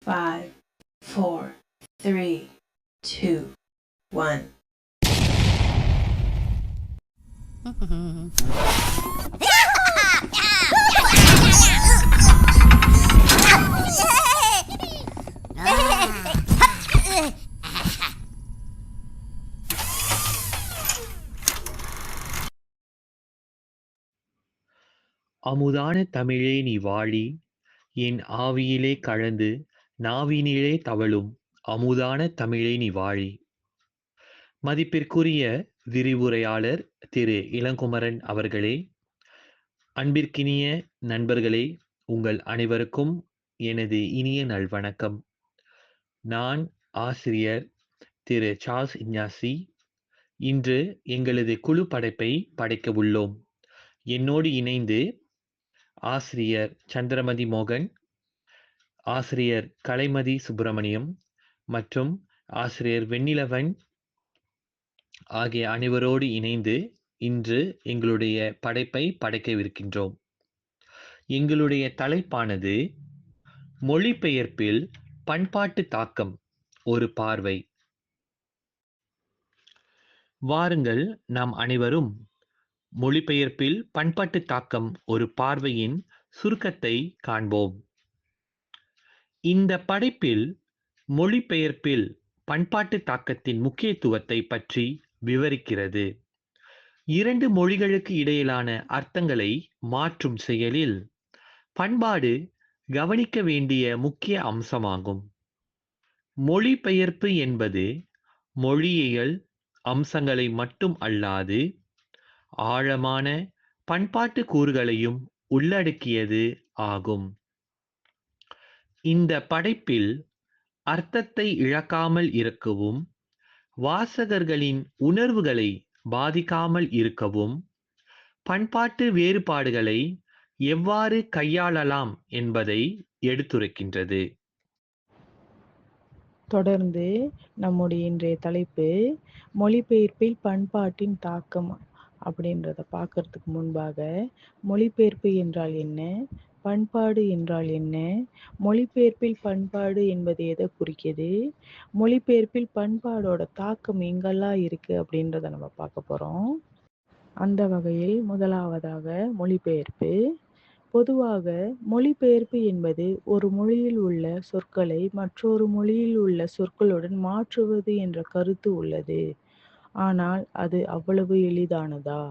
5, 4, 3, 2, 1. அமுதான தமிழே நீ வாழி, என் ஆவியிலே கலந்து நாவினிலே தவழும் அமுதான தமிழே நீ வாழி. மதிப்பிற்குரிய விரிவுரையாளர் திரு இளங்குமரன் அவர்களே, அன்பிற்கினிய நண்பர்களே, உங்கள் அனைவருக்கும் எனது இனிய நல்வணக்கம். நான் ஆசிரியர் திரு சார்ல்ஸ் இஞ்ஞாசி. இன்று எங்களது குழு படைப்பை படைக்க உள்ளோம். என்னோடு இணைந்து ஆசிரியர் சந்திரமதி மோகன், ஆசிரியர் கலைமதி சுப்பிரமணியம் மற்றும் ஆசிரியர் வெண்ணிலவன் ஆகிய அனைவரோடு இணைந்து இன்று எங்களுடைய படைப்பை படைக்கவிருக்கின்றோம். எங்களுடைய தலைப்பானது மொழிபெயர்ப்பில் பண்பாட்டு தாக்கம் ஒரு பார்வை. வாருங்கள், நாம் அனைவரும் மொழிபெயர்ப்பில் பண்பாட்டு தாக்கம் ஒரு பார்வையின் சுருக்கத்தை காண்போம். இந்த படைப்பில் மொழிபெயர்ப்பில் பண்பாட்டு தாக்கத்தின் முக்கியத்துவத்தை பற்றி விவரிக்கிறது. 2 மொழிகளுக்கு இடையிலான அர்த்தங்களை மாற்றும் செயலில் பண்பாடு கவனிக்க வேண்டிய முக்கிய அம்சமாகும். மொழிபெயர்ப்பு என்பது மொழியியல் அம்சங்களை மட்டும் அல்லாது ஆழமான பண்பாட்டு கூறுகளையும் உள்ளடக்கியது ஆகும். இந்த படைப்பில் அர்த்தத்தை இழக்காமல் இருக்கவும், வாசகர்களின் உணர்வுகளை பாதிக்காமல் இருக்கவும், பண்பாட்டு வேறுபாடுகளை எவ்வாறு கையாளலாம் என்பதை எடுத்துரைக்கின்றது. தொடர்ந்து நம்முடைய இன்றைய தலைப்பு மொழிபெயர்ப்பில் பண்பாட்டின் தாக்கம் அப்படின்றத பார்க்கறதுக்கு முன்பாக, மொழிபெயர்ப்பு என்றால் என்ன, பண்பாடு என்றால் என்ன, மொழிபெயர்ப்பில் பண்பாடு என்பது எதை குறிக்குது, மொழிபெயர்ப்பில் பண்பாடோட தாக்கம் எங்கெல்லாம் இருக்கு அப்படின்றத நம்ம பார்க்க போறோம். அந்த வகையில் முதலாவதாக மொழிபெயர்ப்பு. பொதுவாக மொழிபெயர்ப்பு என்பது ஒரு மொழியில் உள்ள சொற்களை மற்றொரு மொழியில் உள்ள சொற்களுடன் மாற்றுவது என்ற கருத்து உள்ளது. ஆனால் அது அவ்வளவு எளிதானதா?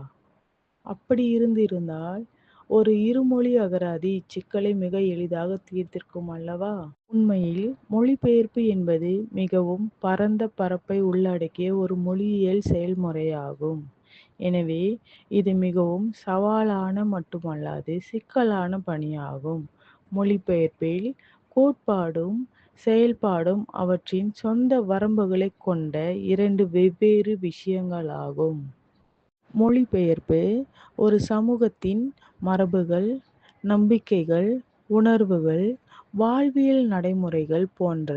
அப்படி இருந்திருந்தால் ஒரு இருமொழி அகராதி இச்சிக்கலை மிக எளிதாக தீர்த்திருக்கும் அல்லவா? உண்மையில் மொழிபெயர்ப்பு என்பது மிகவும் பரந்த பரப்பை உள்ளடக்கிய ஒரு மொழியியல் செயல்முறையாகும். எனவே இது மிகவும் சவாலான மட்டுமல்லாது சிக்கலான பணியாகும். மொழிபெயர்ப்பில் கோட்பாடும் செயல்பாடும் அவற்றின் சொந்த வரம்புகளை கொண்ட 2 வெவ்வேறு விஷயங்களாகும். மொழிபெயர்ப்பு ஒரு சமூகத்தின் மரபுகள், நம்பிக்கைகள், உணர்வுகள், வாழ்வியல் நடைமுறைகள் போன்ற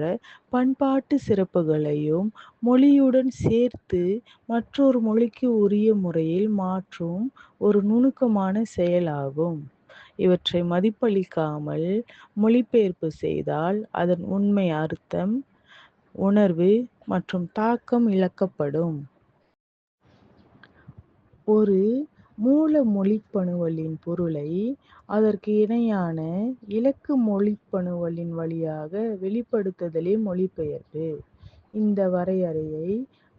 பண்பாட்டு சிறப்புகளையும் மொழியுடன் சேர்த்து மற்றொரு மொழிக்கு உரிய முறையில் மாற்றும் ஒரு நுணுக்கமான செயலாகும். இவற்றை மதிப்பளிக்காமல் மொழிபெயர்ப்பு செய்தால் அதன் உண்மை அர்த்தம், உணர்வு மற்றும் தாக்கம் இழக்கப்படும். ஒரு மூல மொழிப்பணுவலின் பொருளை அதற்கு இணையான இலக்கு மொழிப்பணுவலின் வழியாக வெளிப்படுத்துதலே மொழிபெயர்ப்பு. இந்த வரையறையை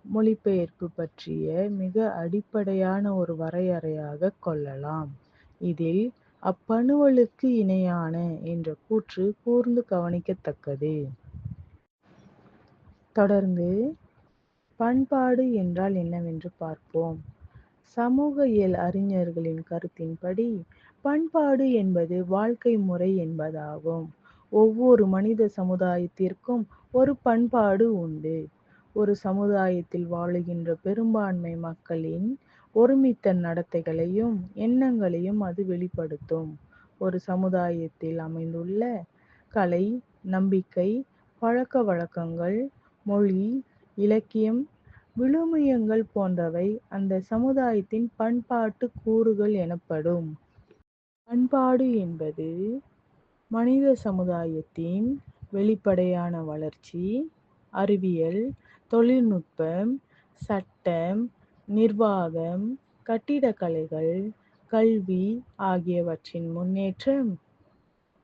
மொழிபெயர்ப்பு பற்றிய மிக அடிப்படையான ஒரு வரையறையாக கொள்ளலாம். இதில் அப்பணுவலுக்கு இணையான என்ற கூற்று கூர்ந்து கவனிக்கத்தக்கது. தொடர்ந்து பண்பாடு என்றால் என்னவென்று பார்ப்போம். சமூகவியல் அறிஞர்களின் கருத்தின்படி பண்பாடு என்பது வாழ்க்கை முறை என்பதாகும். ஒவ்வொரு மனித சமுதாயத்திற்கும் ஒரு பண்பாடு உண்டு. ஒரு சமுதாயத்தில் வாழுகின்ற பெரும்பான்மை மக்களின் ஒருமித்த நடத்தைகளையும் எண்ணங்களையும் அது வெளிப்படுத்தும். ஒரு சமுதாயத்தில் அமைந்துள்ள கலை, நம்பிக்கை, பழக்க வழக்கங்கள், மொழி, இலக்கியம், விழுமியங்கள் போன்றவை அந்த சமுதாயத்தின் பண்பாட்டு கூறுகள் எனப்படும். பண்பாடு என்பது மனித சமுதாயத்தின் வெளிப்படையான வளர்ச்சி, அறிவியல், தொழில்நுட்பம், சட்டம், நிர்வாகம், கட்டிடக்கலைகள், கல்வி ஆகியவற்றின் முன்னேற்றம்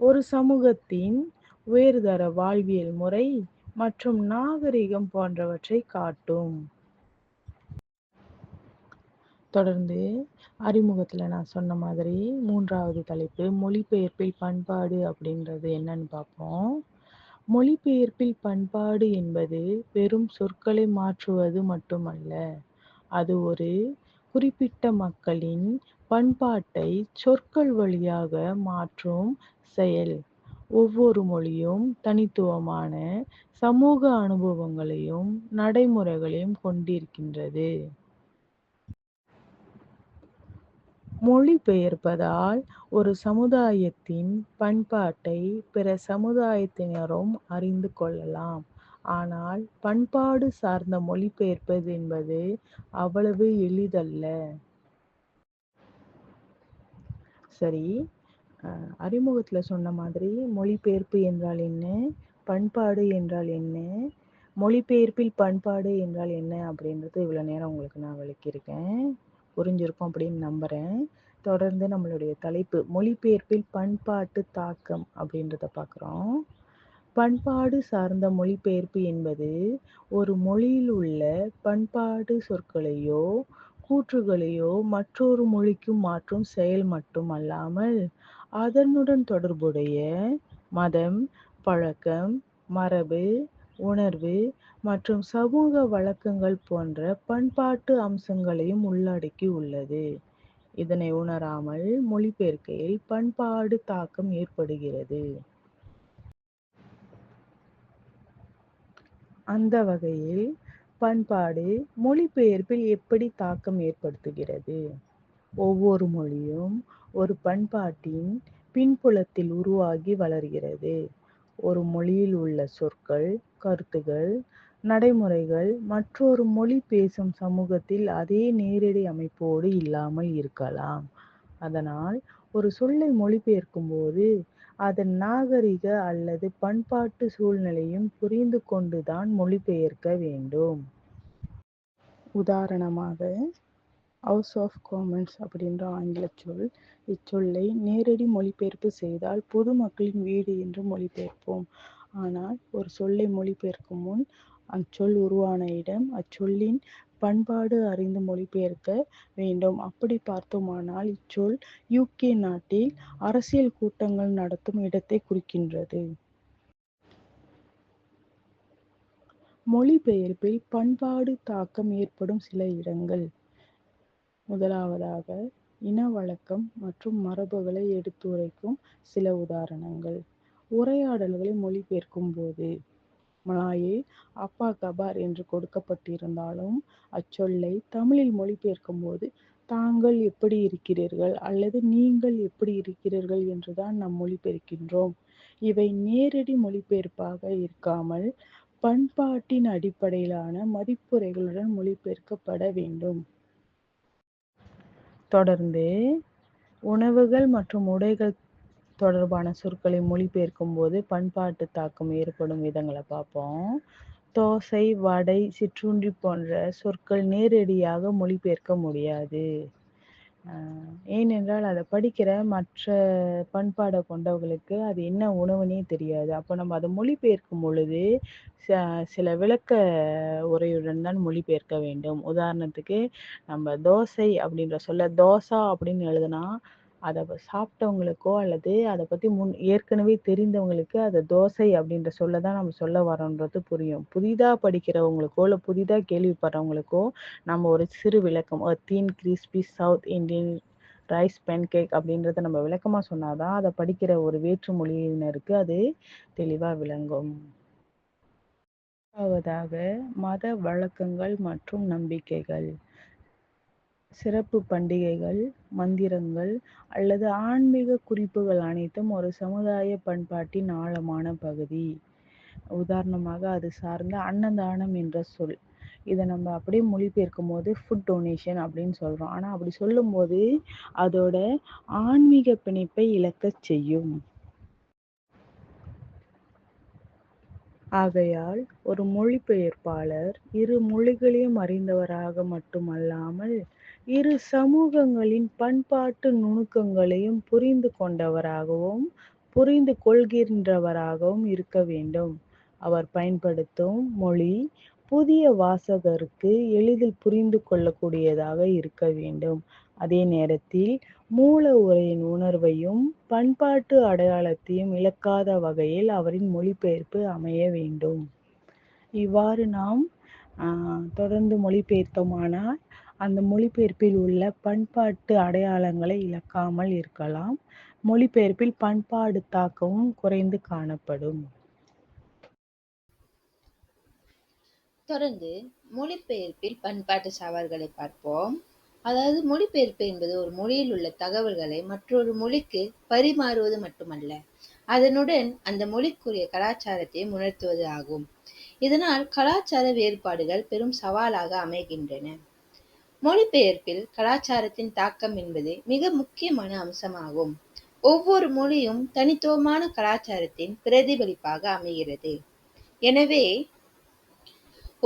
ஒரு சமூகத்தின் உயர்தர வாழ்வியல் முறை மற்றும் நாகரிகம் போன்றவற்றை காட்டும். தொடர்ந்து அறிமுகத்தில் நான் சொன்ன மாதிரி 3வது தலைப்பு மொழிபெயர்ப்பில் பண்பாடு அப்படின்றது என்னன்னு பார்ப்போம். மொழிபெயர்ப்பில் பண்பாடு என்பது வெறும் சொற்களை மாற்றுவது மட்டுமல்ல, அது ஒரு குறிப்பிட்ட மக்களின் பண்பாட்டை சொற்கள் வழியாக மாற்றும் செயல். ஒவ்வொரு மொழியும் தனித்துவமான சமூக அனுபவங்களையும் நடைமுறைகளையும் கொண்டிருக்கின்றது. மொழிபெயர்ப்பதால் ஒரு சமுதாயத்தின் பண்பாட்டை பிற சமுதாயத்தினரும் அறிந்து கொள்ளலாம். ஆனால் பண்பாடு சார்ந்த மொழிபெயர்ப்பது என்பது அவ்வளவு எளிதல்ல. சரி, அறிமுகத்துல சொன்ன மாதிரி மொழிபெயர்ப்பு என்றால் என்ன, பண்பாடு என்றால் என்ன, மொழிபெயர்ப்பில் பண்பாடு என்றால் என்ன அப்படின்றது இவ்வளவு நேரம் உங்களுக்கு நான் விளக்கியிருக்கேன். புரிஞ்சிருக்கும் அப்படின்னு நம்புறேன். தொடர்ந்து நம்மளுடைய தலைப்பு மொழிபெயர்ப்பில் பண்பாட்டு தாக்கம் அப்படின்றத பார்க்குறோம். பண்பாடு சார்ந்த மொழிபெயர்ப்பு என்பது ஒரு மொழியில் உள்ள பண்பாடு சொற்களையோ கூற்றுகளையோ மற்றொரு மொழிக்கு மாற்றும் செயல் மட்டும் அல்லாமல் அதனுடன் தொடர்புடைய மதம், பழக்கம், மரபு, உணர்வு மற்றும் சமூக வழக்கங்கள் போன்ற பண்பாட்டு அம்சங்களையும் உள்ளடக்கி உள்ளது. இதனை உணராமல் மொழிபெயர்க்கையில் பண்பாடு தாக்கம் ஏற்படுகிறது. அந்த வகையில் பண்பாடு மொழிபெயர்ப்பில் எப்படி தாக்கம் ஏற்படுத்துகிறது? ஒவ்வொரு மொழியும் ஒரு பண்பாட்டின் பின்புலத்தில் உருவாகி வளர்கிறது. ஒரு மொழியில் உள்ள சொற்கள், கருத்துகள், நடைமுறைகள் மற்றொரு மொழி பேசும் சமூகத்தில் அதே நேரடி அமைப்போடு இல்லாமல் இருக்கலாம். அதனால் ஒரு சொல்லை மொழிபெயர்க்கும் போது அதன் நாகரிக அல்லது பண்பாட்டு சூழ்நிலையும் புரிந்து கொண்டுதான் மொழிபெயர்க்க வேண்டும். உதாரணமாக, ஹவுஸ் ஆஃப் காமன்ஸ் அப்படின்ற ஆங்கில சொல். இச்சொல்லை நேரடி மொழிபெயர்ப்பு செய்தால் பொதுமக்களின் வீடு என்று மொழிபெயர்ப்போம். ஆனால் ஒரு சொல்லை மொழிபெயர்க்கும் முன் அச்சொல் உருவான இடம், அச்சொல்லின் பண்பாடு அறிந்து மொழிபெயர்க்க வேண்டும். அப்படி பார்த்தோமானால் இச்சொல் UK நாட்டில் அரசியல் கூட்டங்கள் நடத்தும் இடத்தை குறிக்கின்றது. மொழிபெயர்ப்பில் பண்பாடு தாக்கம் ஏற்படும் சில இடங்கள். முதலாவதாக, இன வழக்கம் மற்றும் மரபுகளை எடுத்துரைக்கும் சில உதாரணங்கள். உரையாடல்களை மொழிபெயர்க்கும் போது மலாயில் அப்பா கபார் என்று கொடுக்கப்பட்டிருந்தாலும் அச்சொல்லை தமிழில் மொழிபெயர்க்கும் போது தாங்கள் எப்படி இருக்கிறீர்கள் அல்லது நீங்கள் எப்படி இருக்கிறீர்கள் என்றுதான் நாம் மொழிபெயர்க்கின்றோம். இவை நேரடி மொழிபெயர்ப்பாக இருக்காமல் பண்பாட்டின் அடிப்படையிலான மதிப்புரைகளுடன் மொழிபெயர்க்கப்பட வேண்டும். தொடர்ந்து உணவுகள் மற்றும் உடைகள் தொடர்பான சொற்களை மொழிபெயர்க்கும் போது பண்பாட்டு தாக்கம் ஏற்படும் விதங்களை பார்ப்போம். தோசை, வடை, சிற்றுண்டி போன்ற சொற்கள் நேரடியாக மொழிபெயர்க்க முடியாது. ஏனென்றால் அதை படிக்கிற மற்ற பண்பாடை கொண்டவர்களுக்கு அது என்ன உணவுனே தெரியாது. அப்போ நம்ம அதை மொழிபெயர்க்கும் பொழுது சில விளக்க உரையுடன் தான் மொழிபெயர்க்க வேண்டும். உதாரணத்துக்கு நம்ம தோசை அப்படின்ற சொல்ல தோசா அப்படின்னு எழுதுனா அதை சாப்பிட்டவங்களுக்கோ அல்லது அதை பற்றி ஏற்கனவே தெரிந்தவங்களுக்கு அதை தோசை அப்படின்ற சொல்ல தான் நம்ம சொல்ல வரோன்றது புரியும். புதிதாக படிக்கிறவங்களுக்கோ இல்லை புதிதாக கேள்விப்படுறவங்களுக்கோ நம்ம ஒரு சிறு விளக்கம், thin crispy south Indian rice pancake அப்படின்றத நம்ம விளக்கமாக சொன்னாதான் அதை படிக்கிற ஒரு வேற்று மொழியினருக்கு அது தெளிவாக விளங்கும். இரண்டாவதாக, மத வழக்கங்கள் மற்றும் நம்பிக்கைகள். சிறப்பு பண்டிகைகள், மந்திரங்கள் அல்லது ஆன்மீக குறிப்புகள் அனைத்தும் ஒரு சமுதாய பண்பாட்டின் ஆழமான பகுதி. உதாரணமாக, அது சார்ந்த அன்னதானம் என்ற சொல். இதை நம்ம அப்படியே மொழிபெயர்க்கும் போது ஃபுட் டொனேஷன் அப்படின்னு சொல்றோம். ஆனா அப்படி சொல்லும் போது அதோட ஆன்மீக பிணைப்பை இழக்க செய்யும். ஆகையால் ஒரு மொழிபெயர்ப்பாளர் இரு மொழிகளையும் அறிந்தவராக மட்டுமல்லாமல் இரு சமூகங்களின் பண்பாட்டு நுணுக்கங்களையும் புரிந்து கொண்டவராகவும் புரிந்து கொள்கின்றவராகவும் இருக்க வேண்டும். அவர் பயன்படுத்தும் மொழி புதிய வாசகருக்கு எளிதில் புரிந்து கொள்ளக்கூடியதாக இருக்க வேண்டும். அதே நேரத்தில் மூல உரையின் உணர்வையும் பண்பாட்டு அடையாளத்தையும் இழக்காத வகையில் அவரின் மொழிபெயர்ப்பு அமைய வேண்டும். இவ்வாறு நாம் தொடர்ந்து மொழிபெயர்த்தோமானால் அந்த மொழிபெயர்ப்பில் உள்ள பண்பாட்டு அடையாளங்களை இழக்காமல் இருக்கலாம். மொழிபெயர்ப்பில் பண்பாடு தாக்கமும் குறைந்து காணப்படும். தொடர்ந்து மொழிபெயர்ப்பில் பண்பாட்டு சவால்களை பார்ப்போம். அதாவது மொழிபெயர்ப்பு என்பது ஒரு மொழியில் உள்ள தகவல்களை மற்றொரு மொழிக்கு பரிமாறுவது மட்டுமல்ல, அதனுடன் அந்த மொழிக்குரிய கலாச்சாரத்தையும் உணர்த்துவது ஆகும். இதனால் கலாச்சார வேறுபாடுகள் பெரும் சவாலாக அமைகின்றன. மொழிபெயர்ப்பில் கலாச்சாரத்தின் தாக்கம் என்பது மிக முக்கியமான அம்சமாகும். ஒவ்வொரு மொழியும் தனித்துவமான கலாச்சாரத்தின் பிரதிபலிப்பாக அமைகிறது. எனவே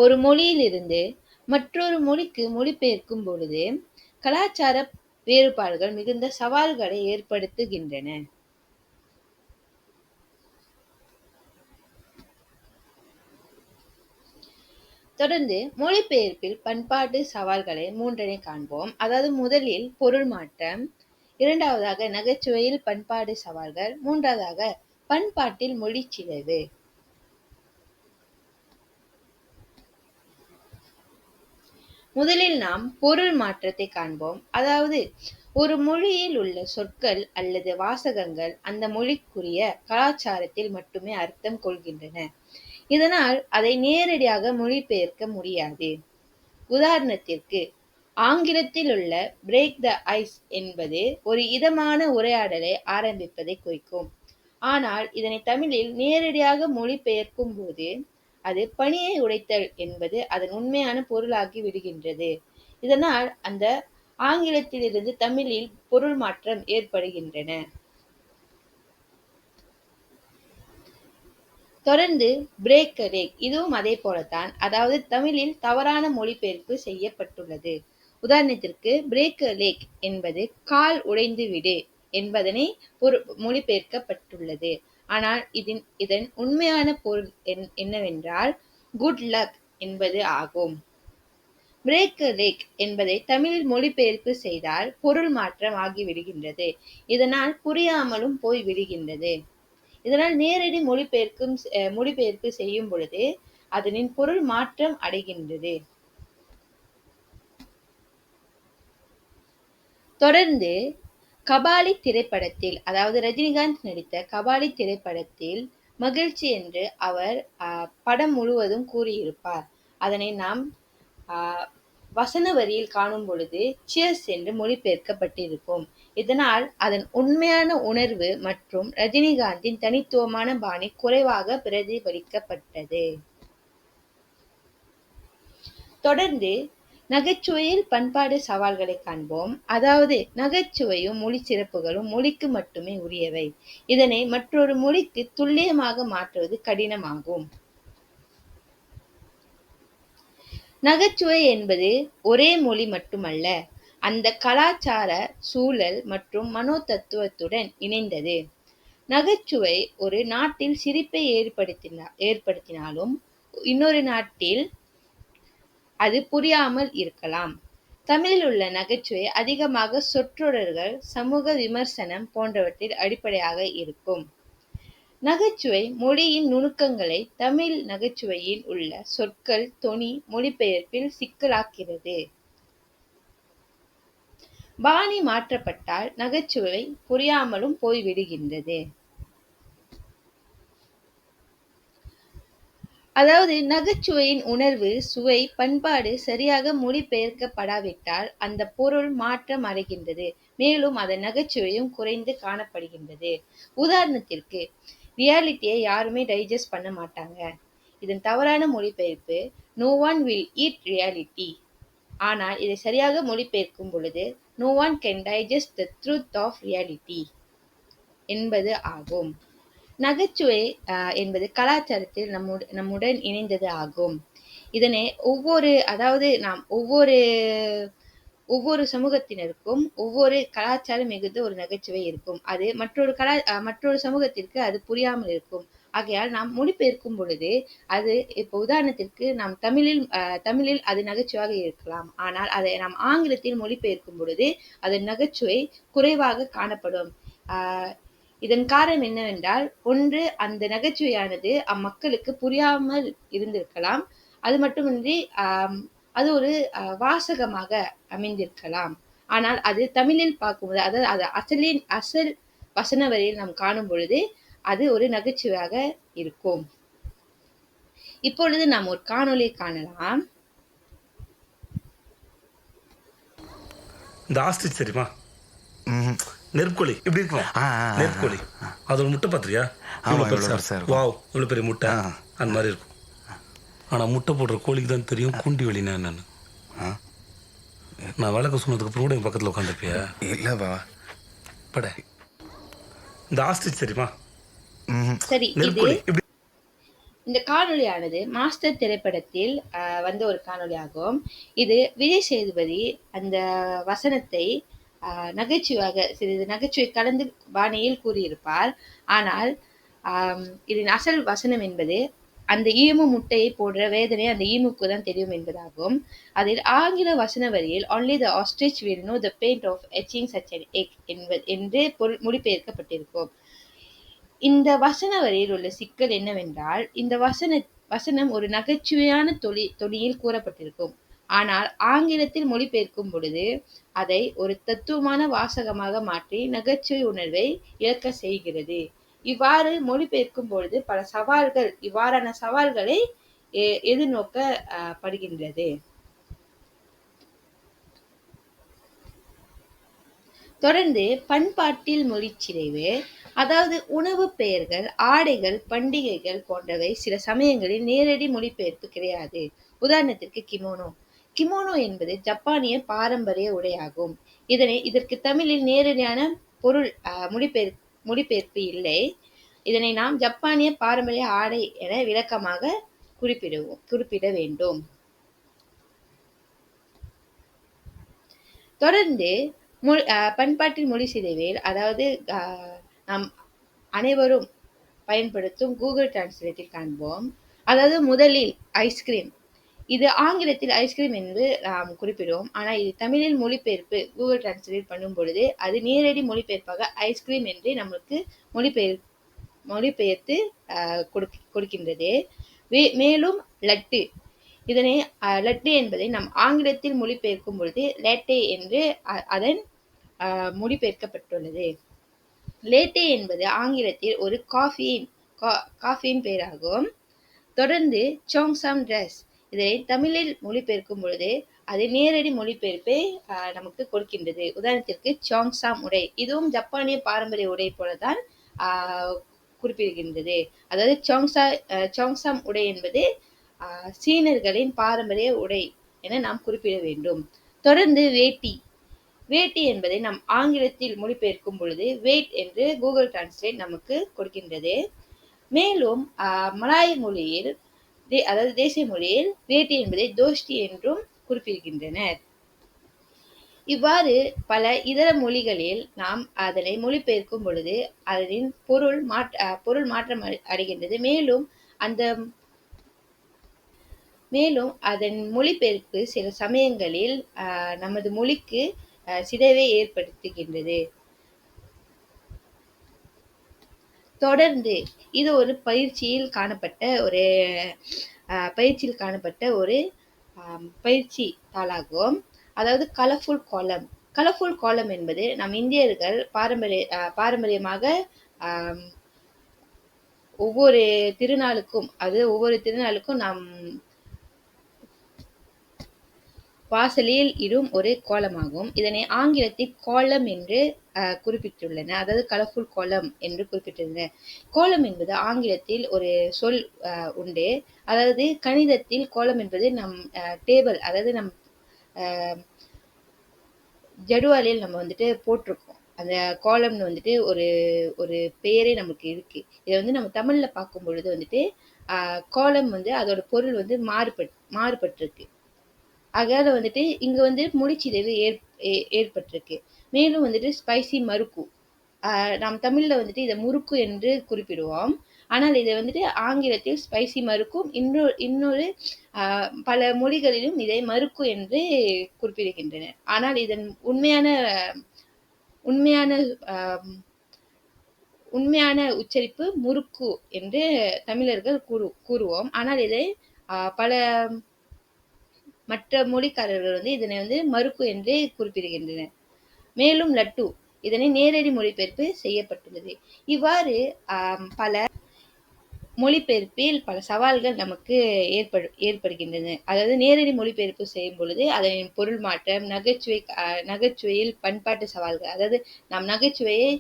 ஒரு மொழியிலிருந்து மற்றொரு மொழிக்கு மொழிபெயர்க்கும் பொழுது கலாச்சார வேறுபாடுகள் மிகுந்த சவால்களை ஏற்படுத்துகின்றன. தொடர்ந்து மொழிபெயர்ப்பில் பண்பாட்டு சவால்களை மூன்றனை காண்போம். அதாவது முதலில் பொருள் மாற்றம், இரண்டாவதாக நகைச்சுவையில் பண்பாடு சவால்கள், மூன்றாவதாக பண்பாட்டில் மொழி சிதைவு. முதலில் நாம் பொருள் மாற்றத்தை காண்போம். அதாவது ஒரு மொழியில் உள்ள சொற்கள் அல்லது வாசகங்கள் அந்த மொழிக்குரிய கலாச்சாரத்தில் மட்டுமே அர்த்தம் கொள்கின்றன. இதனால் அதை நேரடியாக மொழிபெயர்க்க முடியாது. உதாரணத்திற்கு, ஆங்கிலத்தில் உள்ள பிரேக் த ஐஸ் என்பது ஒரு இதமான உரையாடலை ஆரம்பிப்பதை குறிக்கும். ஆனால் இதனை தமிழில் நேரடியாக மொழிபெயர்க்கும் போது அது பனியை உடைத்தல் என்பது அதன் உண்மையான பொருளாகி விடுகின்றது. இதனால் அந்த ஆங்கிலத்திலிருந்து தமிழில் பொருள் மாற்றம் ஏற்படுகின்றன. தொடர்ந்து பிரேக் a leg, இதுவும் அதே போலத்தான். அதாவது தமிழில் தவறான மொழிபெயர்ப்பு செய்யப்பட்டுள்ளது. உதாரணத்திற்கு, பிரேக் a leg என்பது கால் உடைந்து விடு என்பதனை மொழிபெயர்க்கப்பட்டுள்ளது. ஆனால் இதன் உண்மையான பொருள் என்னவென்றால் குட் லக் என்பது ஆகும். பிரேக் a leg என்பதை தமிழில் மொழிபெயர்ப்பு செய்தால் பொருள் மாற்றம் ஆகிவிடுகின்றது. இதனால் புரியாமலும் போய் விடுகின்றது. இதனால் நேரடி மொழிபெயர்ப்பு செய்யும் பொழுது அதனின் பொருள் மாற்றம் அடைகின்றது. தொடர்ந்து கபாலி திரைப்படத்தில், அதாவது ரஜினிகாந்த் நடித்த கபாலி திரைப்படத்தில் மகிழ்ச்சி என்று அவர் படம் முழுவதும் கூறியிருப்பார். அதனை நாம் வசன வரியில் காணும் பொழுது சியர்ஸ் என்று மொழிபெயர்க்கப்பட்டிருக்கும். இதனால் அதன் உண்மையான உணர்வு மற்றும் ரஜினிகாந்தின் தனித்துவமான பாணி குறைவாக பிரதிபலிக்கப்பட்டது. தொடர்ந்து நகைச்சுவையில் பண்பாடு சவால்களை காண்போம். அதாவது நகைச்சுவையும் மொழி சிறப்புகளும் மொழிக்கு மட்டுமே உரியவை. இதனை மற்றொரு மொழிக்கு துல்லியமாக மாற்றுவது கடினமாகும். நகைச்சுவை என்பது ஒரே மொழி மட்டுமல்ல, அந்த கலாச்சார சூழல் மற்றும் மனோதத்துவத்துடன் இணைந்தது. நகைச்சுவை ஒரு நாட்டில் சிரிப்பை ஏற்படுத்தினாலும் இன்னொரு நாட்டில் அது புரியாமல் இருக்கலாம். தமிழில் உள்ள நகைச்சுவை அதிகமாக சொற்றொடர்கள், சமூக விமர்சனம் போன்றவற்றில் அடிப்படையாக இருக்கும். நகைச்சுவை மொழியின் நுணுக்கங்களை தமிழ் நகைச்சுவையில் உள்ள சொற்கள், தொனி, மொழிபெயர்ப்பில் சிக்கலாக்கிறது. பாணி மாற்றப்பட்டால் நகைச்சுவை புரியாமலும் போய்விடுகின்றது. அதாவது நகைச்சுவையின் உணர்வு, சுவை, பண்பாடு சரியாக மொழிபெயர்க்கப்படாவிட்டால் அந்த பொருள் மாற்றம் அடைகின்றது. மேலும் அதன் நகைச்சுவையும் குறைந்து காணப்படுகின்றது. உதாரணத்திற்கு, ரியாலிட்டியை யாருமே டைஜஸ்ட் பண்ண மாட்டாங்க. இதன் தவறான மொழிபெயர்ப்பு no one will eat reality. ஆனால் இதை சரியாக மொழிபெயர்க்கும் பொழுது no one can digest the truth of reality என்பது ஆகும். நகைச்சுவை என்பது கலாச்சாரத்தில் நம்முடன் இணைந்தது ஆகும். இதனை நாம் ஒவ்வொரு சமூகத்தினருக்கும் ஒவ்வொரு கலாச்சாரம் மிகுந்த ஒரு நகைச்சுவை இருக்கும். அது மற்றொரு சமூகத்திற்கு அது புரியாமல் இருக்கும். ஆகையால் நாம் மொழிபெயர்க்கும் பொழுது அது இப்போ உதாரணத்திற்கு நாம் தமிழில் அது நகைச்சுவையாக இருக்கலாம். ஆனால் அதை நாம் ஆங்கிலத்தில் மொழிபெயர்க்கும் பொழுது அதன் நகைச்சுவை குறைவாக காணப்படும். இதன் காரணம் என்னவென்றால், ஒன்று அந்த நகைச்சுவையானது அம்மக்களுக்கு புரியாமல் இருந்திருக்கலாம். அது மட்டுமின்றி அது ஒரு வாசகமாக அமைந்திருக்கலாம். ஆனால் அது தமிழில் பார்க்கும்போது, அதாவது அது அசல் வசன வரியில் நாம் காணும் பொழுது அது ஒரு நகைச்சுவையாக இருக்கும். இப்பொழுது நாம் ஒரு காணொளியை காணலாம். இந்த ஆஸ்ட்ரிச் தெரியுமா? நெருப்புக்கோழி இப்படி இருக்கும். நெருப்புக்கோழி அதோட முட்டை பார்த்துறியா? வாவ், இவ்வளோ பெரிய முட்டை அந்த மாதிரி இருக்கும். ஆனால் முட்டை போடுற கோழிக்கு தான் தெரியும் குண்டி வெளினா என்னன்னு. நான் விளக்க சொன்னதுக்கு அப்புறம் கூட என் பக்கத்தில் உட்காந்துருப்பியா? இல்லைப்பா பட. இந்த ஆஸ்ட்ரிச் தெரியுமா? சரி, இந்த காணொளியானது மாஸ்டர் திரைப்படத்தில் வந்த ஒரு காணொளி ஆகும். இது விஜய் சேதுபதி அந்த வசனத்தை நகைச்சுவையாக சிறிது நகைச்சுவை கலந்து பாணியில் கூறியிருப்பார். ஆனால் இதன் அசல் வசனம் என்பது அந்த ஈமு முட்டையை போடுற வேதனை அந்த ஈமுக்கு தான் தெரியும் என்பதாகும். அதில் ஆங்கில வசன வரியில் only the ostrich will know the pain of hatching such an egg என்று மொழிபெயர்க்கப்பட்டிருக்கும். இந்த வசன வரியில் உள்ள சிக்கல் என்னவென்றால், இந்த வசனம் ஒரு நகைச்சுவையான தொனியில் கூறப்பட்டிருக்கும். ஆனால் ஆங்கிலத்தில் மொழிபெயர்க்கும் பொழுது அதை ஒரு தத்துவமான வாசகமாக மாற்றி நகைச்சுவை உணர்வை இழக்க செய்கிறது. இவ்வாறு மொழிபெயர்க்கும் பொழுது இவ்வாறான சவால்களை எதிர்நோக்கப்படுகின்றது. தொடர்ந்து பண்பாட்டில் மொழிச்சிதைவு, அதாவது உணவு பெயர்கள், ஆடைகள், பண்டிகைகள் போன்றவை சில சமயங்களில் நேரடி மொழிபெயர்ப்பு கிடையாது. உதாரணத்திற்கு கிமோனோ என்பது ஜப்பானிய பாரம்பரிய உடையாகும். இதற்கு தமிழில் நேரடியான பொருள் மொழிபெயர்ப்பு இல்லை. இதனை நாம் ஜப்பானிய பாரம்பரிய ஆடை என விளக்கமாக குறிப்பிட வேண்டும். தொடர்ந்து பண்பாட்டில் மொழி சிதைவில், அதாவது நாம் அனைவரும் பயன்படுத்தும் கூகுள் டிரான்ஸ்லேட்டில் காண்போம். அதாவது முதலில் ஐஸ்கிரீம், இது ஆங்கிலத்தில் ஐஸ்கிரீம் என்று நாம் குறிப்பிடுவோம். ஆனால் இது தமிழில் மொழிபெயர்ப்பு கூகுள் டிரான்ஸ்லேட் பண்ணும் பொழுது அது நேரடி மொழிபெயர்ப்பாக ஐஸ்கிரீம் என்று நமக்கு மொழிபெயர்த்து கொடுக்கின்றது. மேலும் லட்டு, இதனை லட்டு என்பதை நாம் ஆங்கிலத்தில் மொழிபெயர்க்கும் பொழுது லேட்டே என்று அதன் மொழிபெயர்க்கப்பட்டுள்ளது. லேட்டே என்பது ஆங்கிலத்தில் ஒரு காஃபியின் பெயராகும். தொடர்ந்து சோங்சாம் ட்ரெஸ், இதனை தமிழில் மொழிபெயர்க்கும் பொழுது அது நேரடி மொழிபெயர்ப்பை நமக்கு கொடுக்கின்றது. உதாரணத்திற்கு சோங்சாம் உடை, இதுவும் ஜப்பானிய பாரம்பரிய உடை போலதான் குறிப்பிடுகின்றது. அதாவது சோங்சாம் உடை என்பது சீனர்களின் பாரம்பரிய உடை என நாம் குறிப்பிட வேண்டும். தொடர்ந்து வேட்டி என்பதை நாம் ஆங்கிலத்தில் மொழிபெயர்க்கும் பொழுது வெயிட் என்று கூகுள் டிரான்ஸ்லேட் நமக்கு கொடுக்கின்றது. மேலும் மலாய் மொழியில், அதாவது தேசிய மொழியில் வேட்டி என்பதை தோஷ்டி என்றும் குறிப்பிடுகின்றனர். இவ்வாறு பல இதர மொழிகளில் நாம் அதனை மொழிபெயர்க்கும் பொழுது அதனின் பொருள் மாற்றம் அடைகின்றது. மேலும் அதன் மொழிபெயர்ப்பு சில சமயங்களில் நமது மொழிக்கு சிதைவை ஏற்படுத்துகின்றது. தொடர்ந்து இது ஒரு பயிற்சியில் காணப்பட்ட ஒரு பயிற்சி தாளாகும். அதாவது கலர்ஃபுல் காலம் என்பது நம் இந்தியர்கள் பாரம்பரியமாக ஒவ்வொரு திருநாளுக்கும் நாம் வாசலில் இடும் ஒரு கோலமாகும். இதனை ஆங்கிலத்தில் கோலம் என்று குறிப்பிட்டுள்ளன. அதாவது கலர்ஃபுல் கோலம் என்று குறிப்பிட்டுள்ளன. கோலம் என்பது ஆங்கிலத்தில் ஒரு சொல் உண்டு. அதாவது கணிதத்தில் கோலம் என்பது நம் டேபிள், அதாவது நம் ஜடுவாலில் நம்ம வந்துட்டு போட்டிருக்கோம். அந்த காலம்னு வந்துட்டு ஒரு ஒரு பெயரே நமக்கு இருக்கு. இதை வந்து நம்ம தமிழ்ல பார்க்கும் பொழுது வந்துட்டு காலம் வந்து அதோட பொருள் வந்து மாறுபட்டிருக்கு. அதனால வந்துட்டு இங்க வந்து மொழிச்சிதைவு ஏற்பட்டிருக்கு. மேலும் வந்துட்டு ஸ்பைசி மருக்கு. நாம் தமிழ்ல வந்துட்டு இதை முறுக்கு என்று குறிப்பிடுவோம். ஆனால் இதை வந்துட்டு ஆங்கிலத்தில் ஸ்பைசி மருக்கும், இன்னொரு பல மொழிகளிலும் இதை மருக்கு என்று குறிப்பிடுகின்றனர். ஆனால் இதன் உண்மையான உண்மையான உச்சரிப்பு முறுக்கு என்று தமிழர்கள் கூறுவோம். ஆனால் இதை பல மற்ற மொழிக்காரர்கள் வந்து இதனை வந்து மருக்கு என்றே குறிப்பிடுகின்றனர். மேலும் லட்டு இதனை நேரடி மொழிபெயர்ப்பு செய்யப்பட்டுள்ளது. இவ்வாறு பல மொழிபெயர்ப்பில் பல சவால்கள் நமக்கு ஏற்படுகின்றன. அதாவது நேரடி மொழிபெயர்ப்பு செய்யும் பொழுது அதனின் பொருள் மாற்றம், நகைச்சுவையில் பண்பாட்டு சவால்கள். அதாவது நாம் நகைச்சுவையை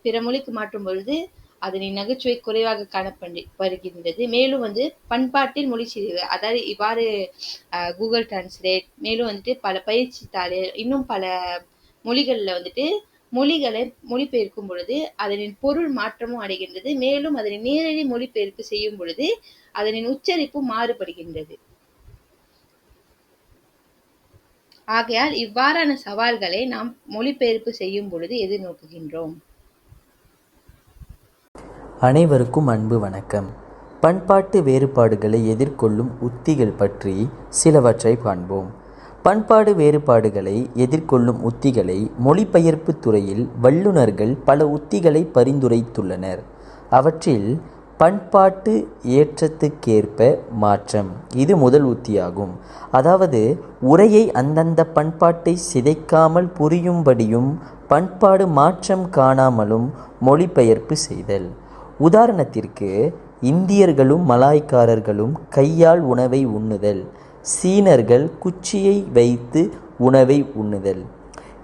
பிற மொழிக்கு மாற்றும் பொழுது அதனின் நகைச்சுவை குறைவாக காணப்படுகின்றது. மேலும் வந்து பண்பாட்டில் மொழிச்சிதைவு, அதாவது இவ்வாறு கூகுள் டிரான்ஸ்லேட், மேலும் வந்துட்டு பல பயிற்சி தாள், இன்னும் பல மொழிகள்ல வந்துட்டு மொழிகளை மொழிபெயர்க்கும் பொழுது அதனின் பொருள் மாற்றமும் அடைகின்றது. மேலும் அதனை நேரடி மொழிபெயர்ப்பு செய்யும் பொழுது அதனின் உச்சரிப்பு மாறுபடுகின்றது. ஆகையால் இவ்வாறான சவால்களை நாம் மொழிபெயர்ப்பு செய்யும் பொழுது எதிர்நோக்குகின்றோம். அனைவருக்கும் அன்பு வணக்கம். பண்பாட்டு வேறுபாடுகளை எதிர்கொள்ளும் உத்திகள் பற்றி சிலவற்றை காண்போம். பண்பாடு வேறுபாடுகளை எதிர்கொள்ளும் உத்திகளை மொழிபெயர்ப்பு துறையில் வல்லுநர்கள் பல உத்திகளை பரிந்துரைத்துள்ளனர். அவற்றில் பண்பாட்டு ஏற்றத்துக்கேற்ப மாற்றம் இது முதல் உத்தியாகும். அதாவது உரையை அந்தந்த பண்பாட்டை சிதைக்காமல் புரியும்படியும் பண்பாடு மாற்றம் காணாமலும் மொழிபெயர்ப்பு செய்தல். உதாரணத்திற்கு, இந்தியர்களும் மலாய்க்காரர்களும் கையால் உணவை உண்ணுதல், சீனர்கள் குச்சியை வைத்து உணவை உண்ணுதல்.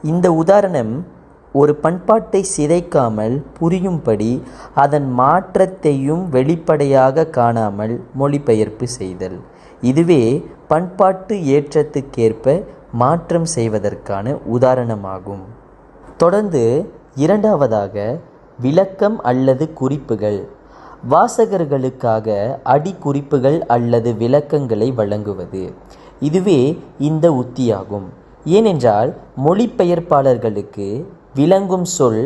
இந்த உதாரணம் ஒரு பண்பாட்டை சிதைக்காமல் புரியும்படி அதன் மாற்றத்தையும் வெளிப்படையாக காணாமல் மொழிபெயர்ப்பு செய்தல். இதுவே பண்பாட்டு ஏற்றத்துக்கேற்ப மாற்றம் செய்வதற்கான உதாரணமாகும். தொடர்ந்து இரண்டாவதாக விளக்கம் அல்லது குறிப்புகள். வாசகர்களுக்காக அடிக்குறிப்புகள் அல்லது விளக்கங்களை வழங்குவது. இதுவே இந்த உத்தியாகும். ஏனென்றால் மொழிபெயர்ப்பாளர்களுக்கு விளங்கும் சொல்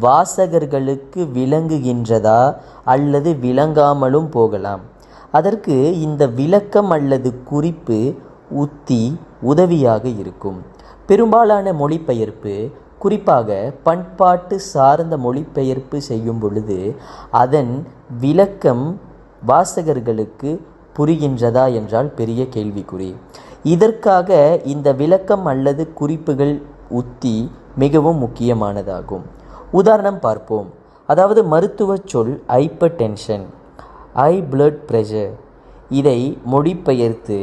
வாசகர்களுக்கு விளங்குகின்றதா அல்லது விளங்காமலும் போகலாம். அதற்கு இந்த விளக்கம் அல்லது குறிப்பு உத்தி உதவியாக இருக்கும். பெரும்பாலான மொழிபெயர்ப்பு, குறிப்பாக பண்பாட்டு சார்ந்த மொழிபெயர்ப்பு செய்யும் பொழுது அதன் விளக்கம் வாசகர்களுக்கு புரிகின்றதா என்றால் பெரிய கேள்விக்குறி. இதற்காக இந்த விளக்கம் அல்லது குறிப்புகள் உத்தி மிகவும் முக்கியமானதாகும். உதாரணம் பார்ப்போம். அதாவது மருத்துவ சொல் hyper tension, high blood pressure. இதை மொழிபெயர்த்து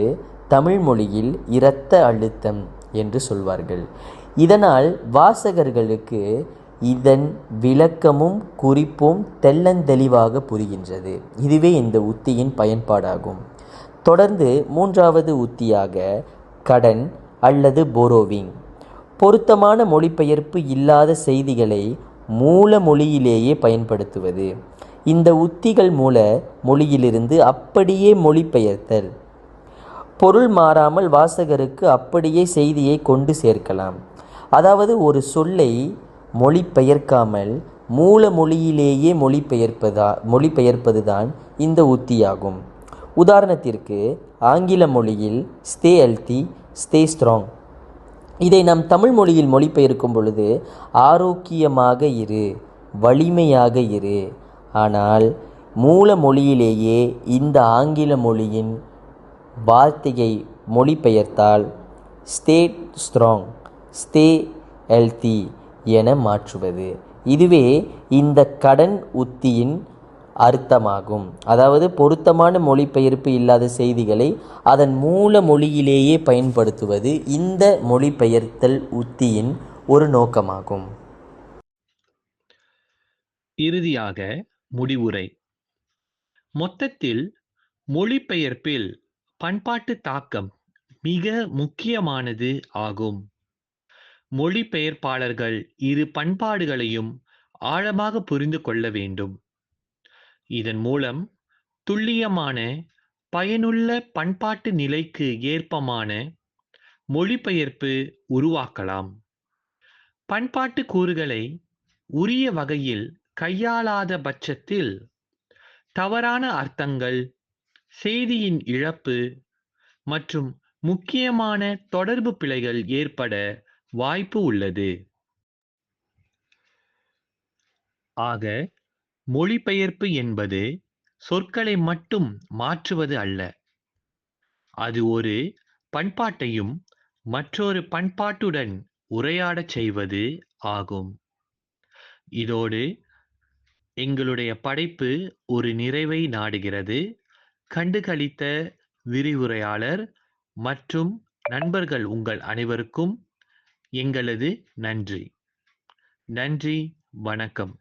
தமிழ் மொழியில் இரத்த அழுத்தம் என்று சொல்வார்கள். இதனால் வாசகர்களுக்கு இதன் விளக்கமும் குறிப்பும் தெள்ளந்தெளிவாக புரிகின்றது. இதுவே இந்த உத்தியின் பயன்பாடாகும். தொடர்ந்து மூன்றாவது உத்தியாக கடன் அல்லது போரோவிங். பொருத்தமான மொழிபெயர்ப்பு இல்லாத செய்திகளை மூல மொழியிலேயே பயன்படுத்துவது. இந்த உத்திகள் மூல மொழியிலிருந்து அப்படியே மொழிபெயர்த்தல். பொருள் மாறாமல் வாசகருக்கு அப்படியே செய்தியை கொண்டு சேர்க்கலாம். அதாவது ஒரு சொல்லை மொழிபெயர்க்காமல் மூல மொழியிலேயே மொழிபெயர்ப்பதுதான் இந்த உத்தியாகும். உதாரணத்திற்கு, ஆங்கில மொழியில் ஸ்டே ஹெல்த்தி, ஸ்டே ஸ்ட்ராங். இதை நாம் தமிழ் மொழியில் மொழிபெயர்க்கும் பொழுது ஆரோக்கியமாக இரு, வலிமையாக இரு. ஆனால் மூல மொழியிலேயே இந்த ஆங்கில மொழியின் வார்த்தையை மொழிபெயர்த்தால் ஸ்டே ஸ்ட்ராங், ஸ்டே ஹெல்த்தி என மாற்றுவது. இதுவே இந்த கடன் உத்தியின் அர்த்தமாகும். அதாவது பொருத்தமான மொழிபெயர்ப்பு இல்லாத செய்திகளை அதன் மூல மொழியிலேயே பயன்படுத்துவது இந்த மொழிபெயர்த்தல் உத்தியின் ஒரு நோக்கமாகும். இறுதியாக முடிவுரை. மொத்தத்தில் மொழிபெயர்ப்பில் பண்பாட்டு தாக்கம் மிக முக்கியமானது ஆகும். மொழிபெயர்ப்பாளர்கள் இரு பண்பாடுகளையும் ஆழமாக புரிந்து கொள்ள வேண்டும். இதன் மூலம் துல்லியமான, பயனுள்ள பண்பாட்டு நிலைக்கு ஏற்பமான மொழிபெயர்ப்பு உருவாக்கலாம். பண்பாட்டு கூறுகளை உரிய வகையில் கையாளாத பட்சத்தில் தவறான அர்த்தங்கள், செய்தியின் இழப்பு மற்றும் முக்கியமான தொடர்பு பிழைகள் ஏற்பட வாய்ப்பு உள்ளது. ஆக, மொழிபெயர்ப்பு என்பது சொற்களை மட்டும் மாற்றுவது அல்ல. அது ஒரு பண்பாட்டையும் மற்றொரு பண்பாட்டுடன் உரையாடச் செய்வது ஆகும். இதோடு எங்களுடைய படைப்பு ஒரு நிறைவை நாடுகிறது. கண்டுகளித்த விரிவுரையாளர் மற்றும் நண்பர்கள் உங்கள் அனைவருக்கும் எங்களது நன்றி. நன்றி, வணக்கம்.